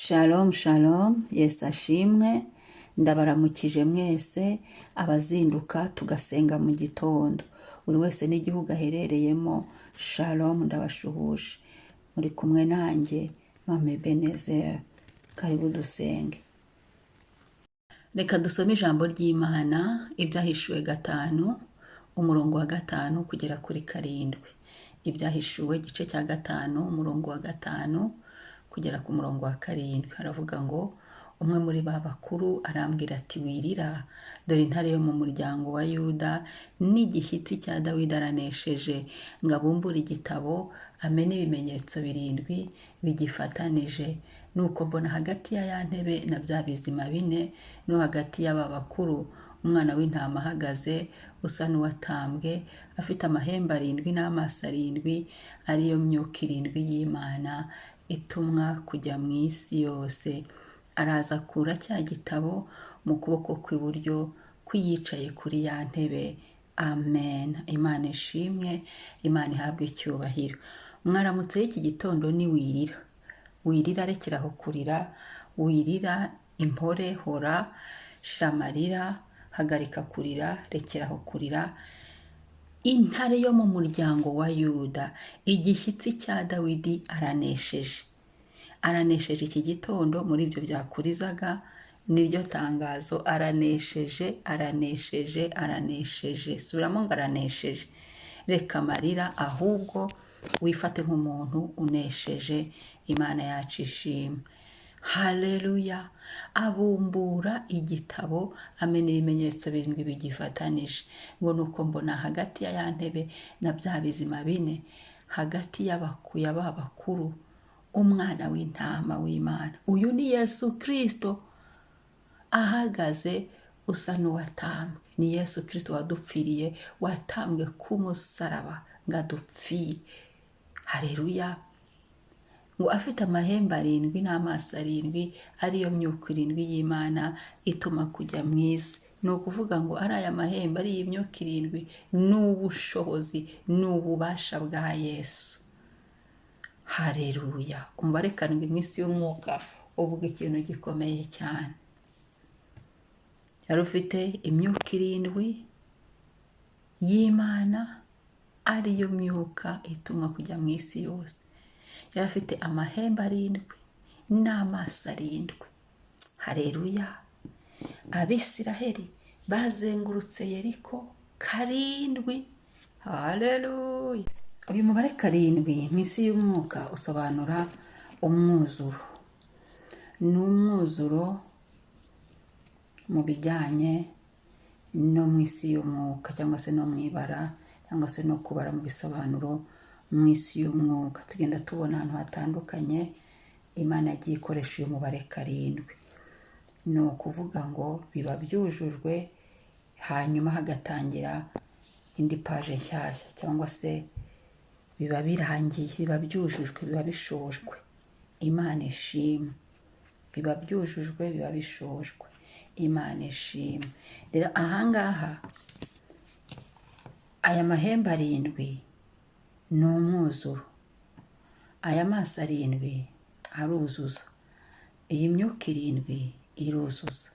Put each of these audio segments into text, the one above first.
Shalom shalom, Yesu ashimwe, ndabaramukije mwese abazinduka tugasenga mu gitondo, buri wese n'igihugu aherereyemo. Shalom, ndabashuhuje, muri kumwe nanjye Mame Ebenezer. Karibu dusenge. Reka dusome ijambo ry'Imana, ibyahishuwe 5 umurongo wa 5 kugera kuri 7. Ibyahishuwe igice cya 5 umurongo wa 5 kugera ku murongo wa 7. Haravuga ngo, umwe muri ba bakuru arambwira ati, wirira, dore intare yo mu muryango wa Yuda n'igishyitsi cya Dawidi aranesheje, ngo abumbure igitabo amene ibimenyetso 7 bigifatanije. Nuko mbona hagati ya ntebe na bya bizima 4 no hagati y'aba bakuru umwana w'intama ahagaze, usa n'uwatambwe, afite amahembe 7 n'amaso 7, ariyo myuka 7 y'Imana itumwa kujya mu isi yose. Araza akura cya gitabo mu kuboko kw'iburyo kuyicaye kuri ya ntebe. Amen. Imana ishimwe, Imana ihabwe icyubahiro. Mwaramutse y'iki gitondo ni wirira. Wirira, rekeraho kurira, wirira impore, hora, shira amarira, hagarika kurira, rekeraho kurira. Intare yo mu muryango wa Yuda, igishyitsi cya Dawidi aranesheje. Aranesheje iki gitondo muri ibyo byakurizaga niryo tangazo. Aranesheje, aranesheje, aranesheje. Subiramo ngo aranesheje. Reka amarira, ahubwo wifate nk'umuntu unesheje. Imana yacu ishimwe. Haleluya. Abumbura igitabo amena ibimenyetso 7 bigifatanije. Ngo nuko mbona hagati ya ntebe na bya bizima 4, hagati y'abakuya b'abakuru, umwana w'intama w'Imana. Uyu ni Yesu Kristo ahagaze, usa n'uwatambwe. Ni Yesu Kristo wadupfiriye, watambwe ku musaraba ngo adupfire. Haleluya. Ngo afite amahembe 7 n'amaso 7, ariyo myuka 7 y'Imana ituma kujya mu isi. Ni ukuvuga ngo ari aya mahembe, ari imyuka 7, n'ubushobozi n'ububasha bwa Yesu. Haleluya. Umubare 7 mu isi y'umwuka uvuga ikintu gikomeye cyane. Yari ufite imyuka 7 y'Imana, ariyo myuka ituma kujya mu isi yose. Yari afite amahembe 7 n'amaso 7. Haleluya. Abisiraheli bazengurutse Yeriko 7. Haleluya. Uyu mubare 7 mu isi y'umwuka usobanura umwuzuro. Ni umwuzuro mu bijyanye no mu isi y'umwuka, cyangwa se no mu ibara, cyangwa se no kubara mu bisobanuro mu isi y'umwuka. Tugenda tubona ahantu hatandukanye Imana yagiye ikoresha uyu mubare 7. Ni ukuvuga ngo biba byujujwe, hanyuma hagatangira indi paje nshyashya, cyangwa se biba birangiye, biba byujujwe, biba bishojwe. Imana ishimwe. Biba byujujwe, biba bishojwe. Imana ishimwe. Rero ahangaha aya mahembe 7 ni umwuzuro, aya maso 7 aruzuza, iyi myuka 7 iruzuza.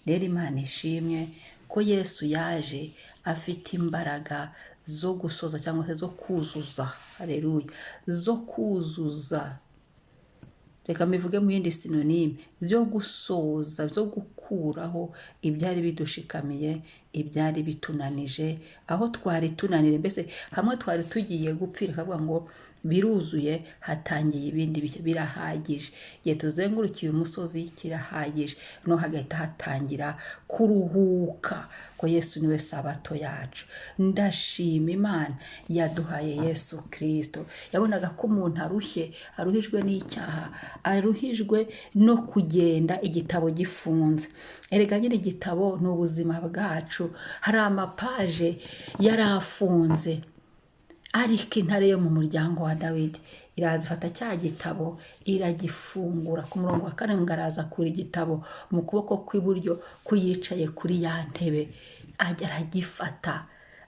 Rero Imana ishimwe ko Yesu yaje afite imbaraga zo gusoza, cyangwa se zo kuzuza. Haleluya. Zo kuzuza, reka mbivuge mu yindi sinonime, byo gusoza, byo gukuraho ibyari bidushikamiye, ibyari bitunanije, aho twari tunanire. Mbese hamwe twari tugiye gupfira, kavuga ngo biruzuye, hatangiye ibindi bishya, birahagije. Igihe tuzengurukiye umusozi kirahagije, no hagahita hatangira kuruhuka, ko Yesu niwe sabato yacu. Ndashima Imana yaduhaye Yesu Kristo. Yabonaga ko umuntu aruhijwe n'icyaha, aruhijwe no kugenda igitabo gifunze. Erega nyine igitabo ni ubuzima bwacu. Hari amapaje yari afunze, ariko intare yo mu muryango wa Dawidi iraza ifata cya gitabo iragifungura. Ku murongo wa 7 araza kuri igitabo mu kuboko kw'iburyo kuyicaye kuri ya ntebe, ajya aragifata,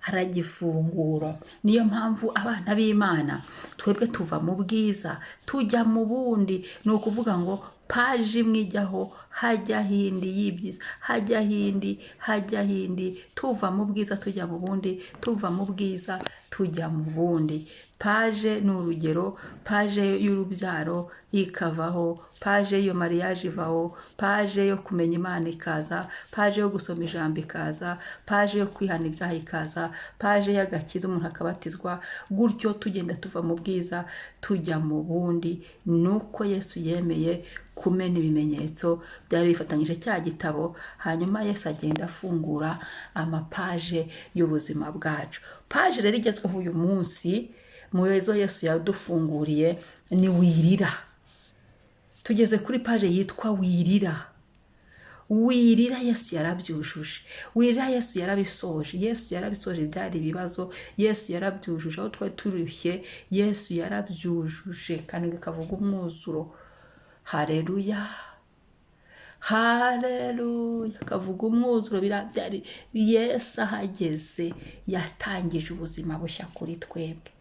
aragifungura. Niyo mpamvu abana b'Imana twebwe tuva mu bwiza tujya mu bundi. Ni ukuvuga ngo paji imwe ijyaho hajya hindi y'ibyiza, hajya hindi, tuva mu bwiza tujya mu bundi, tuva mu bwiza tujya mu bundi. Paje ni urugero, paje y'urubyaro ikavaho, paje yo mariage ivaho, paje yo kumenya Imana ikaza, paje yo gusoma ijambo ikaza, paje yo kwihana ibyaha ikaza, paje y'agakiza umuntu akabatizwa, gutyo tugenda tuva mu bwiza tujya mu bundi. Nuko Yesu yemeye kumena ibimenyetso byari bifatanyije cya gitabo, hanyuma Yesu agenda afungura amapaje y'ubuzima bwacu. Paje rero igezweho uyu munsi muyezo Yesu yadufunguriye ni wirira. Tugeze kuri paje yitwa wirira. Wirira Yesu yarabyujuje, wirira Yesu yarabisoje, Yesu yarabisoje byari ibibazo, Yesu yarabyujuje. Aho twari turushye Yesu yarabyujuje kandi kavuga umwuzuro. Haleluya, haleluya, kavuga umwuzuro. Byari Yesu ahageze yatangije ubuzima bushya kuri twebwe,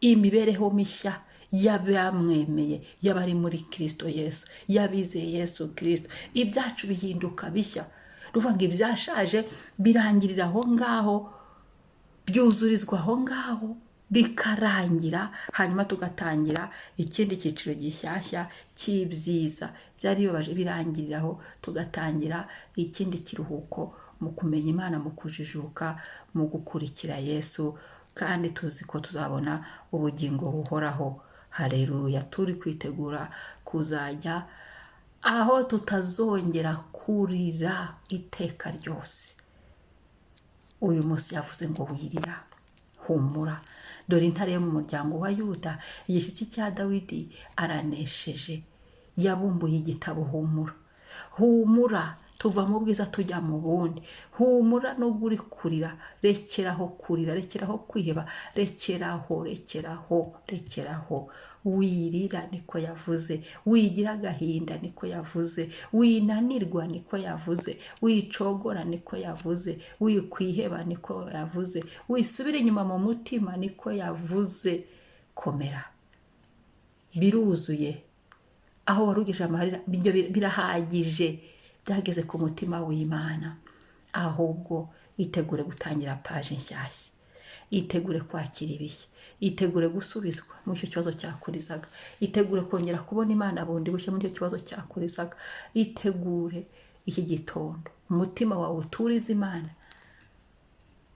imibereho mishya y'abamwemeye, y'abari muri Kristo Yesu, y'abizeye Yesu Kristo. Ibyacu bihinduka bishya. Ruvuga ngo ibyashaje birangirira aho ngaho, byuzurizwa aho ngaho, bikarangira, hanyuma tugatangira ikindi cyiciro gishyashya cy'ibyiza. Byari bibabaje birangiriraho, tugatangira ikindi kiruhuko mu kumenya Imana, mu kujijuka, mu gukurikira Yesu, kandi tuzi ko tuzabona ubugingo buhoraho. Haleluya. Turi kwitegura kuzajya aho tutazongera kurira iteka ryose. Uyu munsi yavuze ngo wirira, humura, dore intare yo mu muryango wa Yuda, igishyitsi cya Dawidi aranesheje, yabumbuye igitabo. Humura, humura, tuva mu bwiza tujya mu bundi. Humura nubwo uri kurira, rekeraho kurira, rekeraho kwiheba, rekeraho. Wirira niko yavuze, wigira agahinda niko yavuze, winanirwa niko yavuze, wicogora niko yavuze, wikwiheba niko yavuze, wisubira inyuma mu mutima niko yavuze. Komera, biruzuye. Aho warugije amarira birahagije, byageze ku mutima w'Imana. Ahubwo itegure gutangira paje nshyashya, itegure kwakira ibishya, itegure gusubizwa mu cyo kibazo cyakurizaga, itegure kongera kubona Imana bundi bushya muri cyo kibazo cyakurizaga. Itegure iki gitondo, umutima wawe uturize Imana,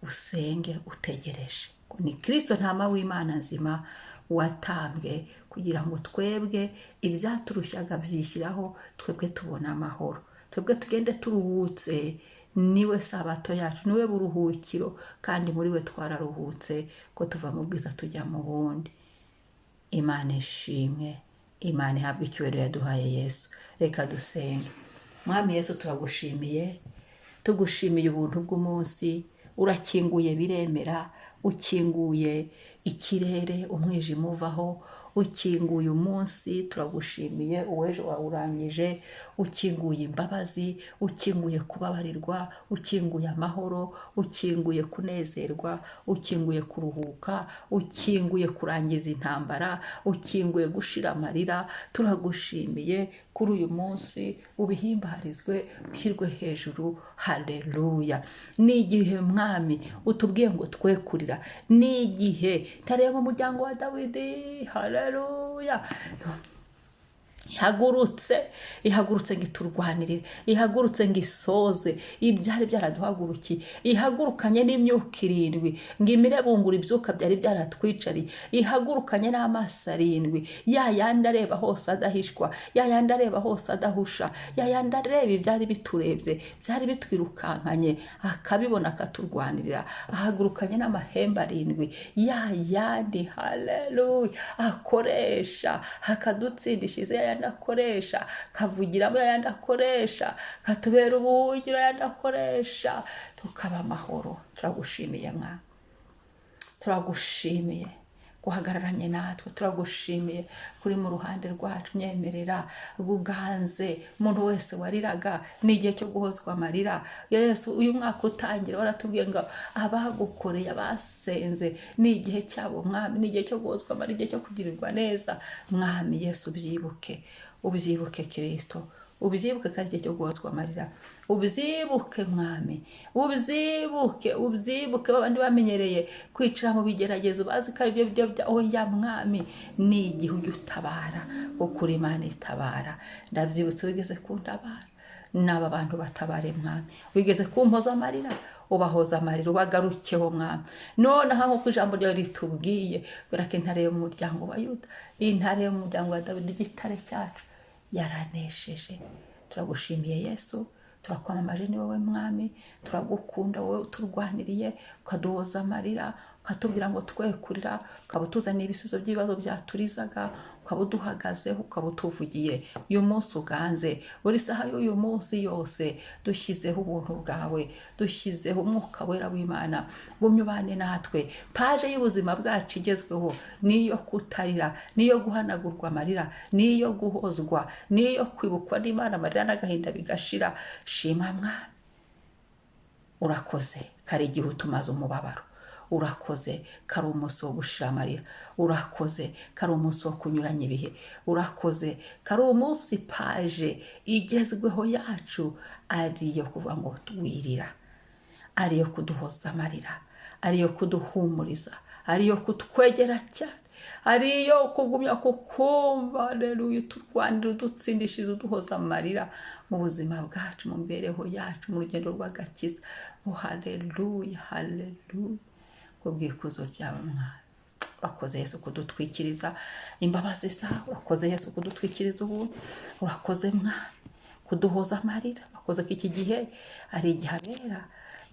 usenge utegereje. Ni Kristo ntama w'Imana nzima watambwe kugira ngo twebwe ibyaturushaga byishyiraho, twebwe tubona amahoro, twebwe tugende turuhutse. Niwe sabato yacu, niwe buruhukiro, kandi muri we twararuhutse ko tuva mu bwiza tujya mu bundi. Imana ishimwe, Imana ihabwe icyubahiro yaduhaye Yesu. Reka dusenge. Mwami Yesu, turagushimiye, tugushimiye ubuntu bw'umunsi. Urakinguye biremera, ukinguye ikirere, umwijima uvaho, ukinguye umunsi. Turagushimiye, uwejo wawurangije, ukinguye imbabazi, ukinguye kubabarirwa, ukinguye amahoro, ukinguye kunezerwa, ukinguye kuruhuka, ukinguye kurangiza intambara, ukinguye gushira amarira. Turagushimiye kuri uyu munsi, ubihimbarizwe, ushyirwe hejuru. Haleluya. Ni igihe Mwami utubwiye ngo twe kurira, ni igihe ntareba umuryango wa Dawidi. Haleluya. ihagurutse ngo iturwanirire, ihagurutse ngo isoze ibyari byaraduhagurukiye, ihagurukanye n'imyuka 7 ngo imirebungura ibyuka byari byaratwicariye, ihagurukanye n'amaso 7, yayandi areba hose adahishwa, yayandi areba hose adahusha, yayandi areba ibyari biturebye, byari bitwirukankanye, akabibona akaturwanirira. Ahagurukanye n'amahembe 7, yayandi, haleluya, akoresha hakadutsindishize, yayandi akoresha kavugiramo, yayandi akoresha katubera ubuhungiro, yayandi akoresha tukaba amahoro. Turagushimiye Mwana, turagushimiye guhagararanye natwe. Turagushimiye kuri mu ruhande rwacu. Nyemerera buganze umuntu wese wariraga, ni igihe cyo guhozwa amarira. Yesu, uyu mwaka utangira waratubwiye ngo abagukoreye, abasenze, ni igihe cyabo mwami, ni igihe cyo guhozwa amarira, igihe cyo kugirirwa neza. Mwami Yesu, ubyibuke Kristo, ubyibuke ko ari igihe cyo guhozwa amarira. Ubyibuke mwami, ubyibuke babandi bamenyereye kwicara mu bigeragezo, bazi ko ari byo bya oya mwami, ni igihe ujya utabara, ukuri Imana itabara. Ndabyibutse wigeze kuntabara, n'aba bantu batabare mwami, wigeze kumpoza amarira, ubahoza amarira, ubagarukeho mwami. Noneho nk'uko ijambo ryawe ritubwiye, birake intare yo mu muryango wa Yuda, intare yo mu muryango wa Dawidi, igitare cyacu, yaranesheje. Turagushimiye Yesu, turakwamamaje, ni wowe mwami, turagukunda, wowe uturwaniriye, ukaduhoza amarira, ukatubwira ngo twe kurira, ukaba utuzaniye ibisubizo by'ibibazo byaturizaga, ukaba uduhagazeho, ukaba utuvugiye. Uyu munsi uganze, buri saha y'uyu munsi yose dushyizeho ubuntu bwawe, dushyizeho umwuka wera w'Imana. Gumya ubane natwe. Paje y'ubuzima bwacu igezweho niyo kutarira, niyo guhanagurwa amarira, niyo guhozwa, niyo kwibukwa n'Imana, amarira n'agahinda bigashira. Shima mwami, urakoze, kari igihe utumaze umubabaro. Urakoze, kari umunsi wo gushira amarira. Urakoze, kari umunsi wo kunyuranya ibihe. Urakoze, kari umunsi paje igezweho yacu ariyo kuvuga ngo twirira, ariyo kuduhoza amarira, ariyo kuduhumuriza, ariyo kutwegera cyane, ariyo kugumya kukumva. Haleluya, turwanira, udutsindishiriza, uduhoza amarira mu buzima bwacu, mu mibereho yacu, mu rugendo rw'agakiza. Haleluya, haleluya, kubw'ikuzo ryawe mwami. Urakoze Yesu kudutwikiriza imbabazi zawe, urakoze Yesu kudutwikiriza ubuntu, urakoze mwami kuduhoza amarira. Urakoze ko iki gihe ari igihe abera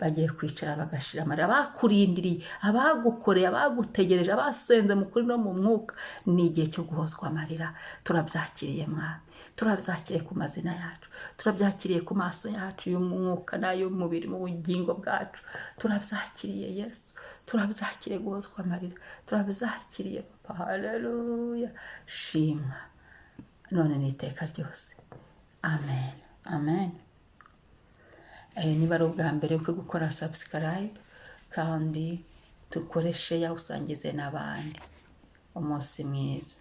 bagiye kwicara bagashira amarira, abakurindiriye, abagukoreye, abagutegereje, abasenze mu kuri no mu mwuka, ni igihe cyo guhozwa amarira. Turabyakiriye mwami, turabyakiriye ku mazina yacu, turabyakiriye ku maso yacu y'umwuka n'ay'umubiri, mu bugingo bwacu. Turabyakiriye Yesu, turabyakiriye guhozwa amarira, turabyakiriye Papa. Haleluya, shimwa none n'iteka ryose. Amen, amen. Niba ari ubwa mbere ukwiye gukora subscribe, kandi dukoreshe ya usangize n'abandi. Umunsi mwiza.